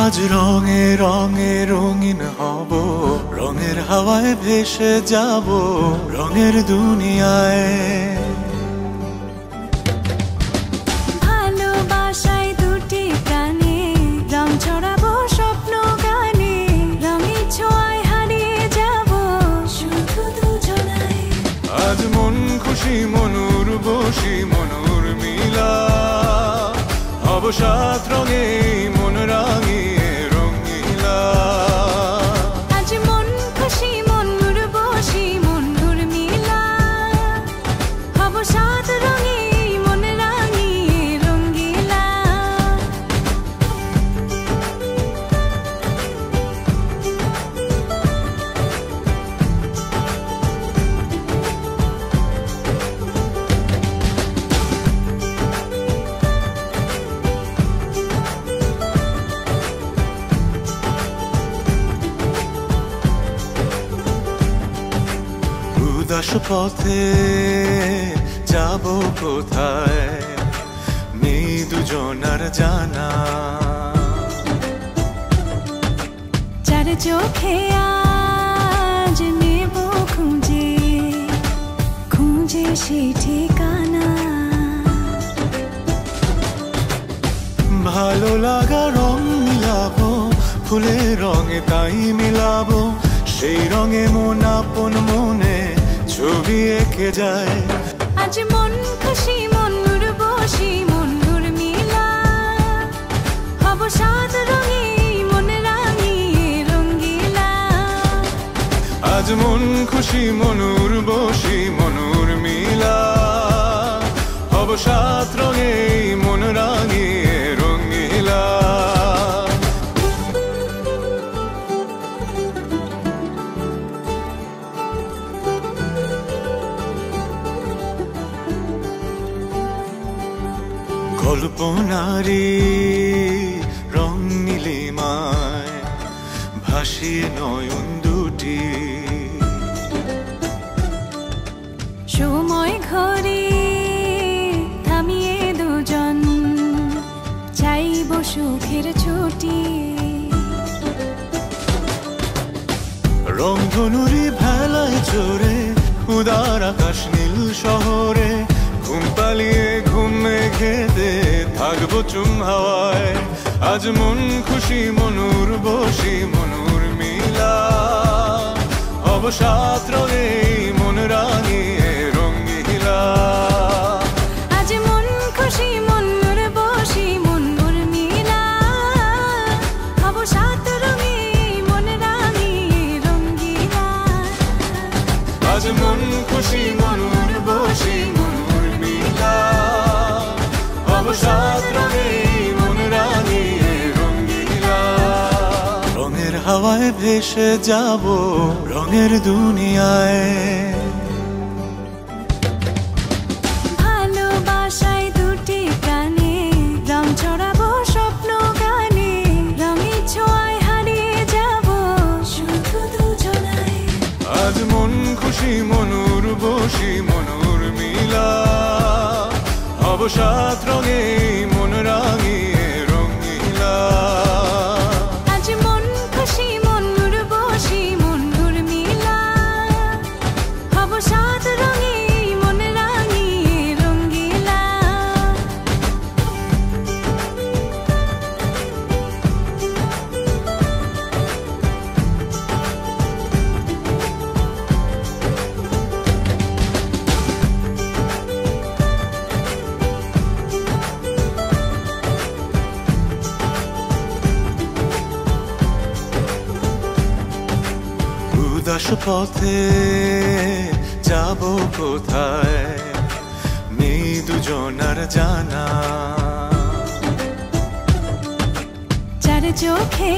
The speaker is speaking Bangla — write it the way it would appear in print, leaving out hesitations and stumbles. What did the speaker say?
আজ রঙে রঙে রঙিন হব, রঙের হাওয়ায় ভেসে যাব রঙের দুনিয়ায়। ভালোবাসায় দুটি প্রাণে রং ছড়াবো স্বপ্ন গানে, রঙের ছোঁয়ায় হারিয়ে যাব শুধু দুজনায়। আজ মন খুশি মনুর বসি মনুর মিলা, হব সাত রঙে মন রাঙিয়ে রঙিলা। আজ মন খুশি মনুর বসি মনুর মিলা, হব সাত রঙে মন রাঙিয়ে রঙিলা। উদাস পথে যাব কোথায়, নেই দুজনার জানা। চার চোখে আজ নেব খুঁজে খুঁজে সেই ঠিকানা। ভালো লাগা রং মিলাবো, ফুলের রঙে তাই মিলাবো, সেই রঙে মন আপন মনে ছবি এঁকে যায়। আজ মন খুশি মনুর বসি মনুর মিলা, হব সাত রঙে মন রাঙিয়ে রঙিলা। আজ মন খুশি মনুর বসি মনুর মিলা, হব সাত রঙে মন রাঙিয়ে রঙিলা। কল্পনারি রং নীলিমায় ভাসিয়ে নয়ন দুটি, সময় ঘরে থামিয়ে দুজন চাইব সুখের ছুটি। রংধনুরি ভেলায় চড়ে উদার আকাশ নীল শহরে, ঘুম পালিয়ে ঘুম মেঘেতে থাকবো চুম হাওয়ায়। আজ মন খুশি মনুর বসি মনুর মিলা, হব সাত রঙে মন রাঙিয়ে রঙিলা। আজ মন খুশি মনুর বসি মনুর মিলা, হব সাত রঙে মন রাঙিয়ে রঙিলা। আজ মন খুশি মনুর বসি মনুর মিলা, হব সাত রঙে মন রাঙিয়ে রঙিলা। রঙের হাওয়ায় ভেসে যাব রঙের দুনিয়ায়। ভালোবাসায় দুটি প্রাণে রং ছড়াবো স্বপ্ন গানে, রঙের ছোঁয়ায় হারিয়ে যাব শুধু দুজনায়। আজ মন খুশি মনুর বসি মনুর মিলা, হব সাত রঙে মন রাঙিয়ে রঙিলা। আজ মন খুশি মনুর বসি মনুর মিলা, হব সাত রঙে মন রাঙিয়ে রঙিলা। উদাস পথে যাব কোথায়, নেই দুজনার জানা। চার চোখে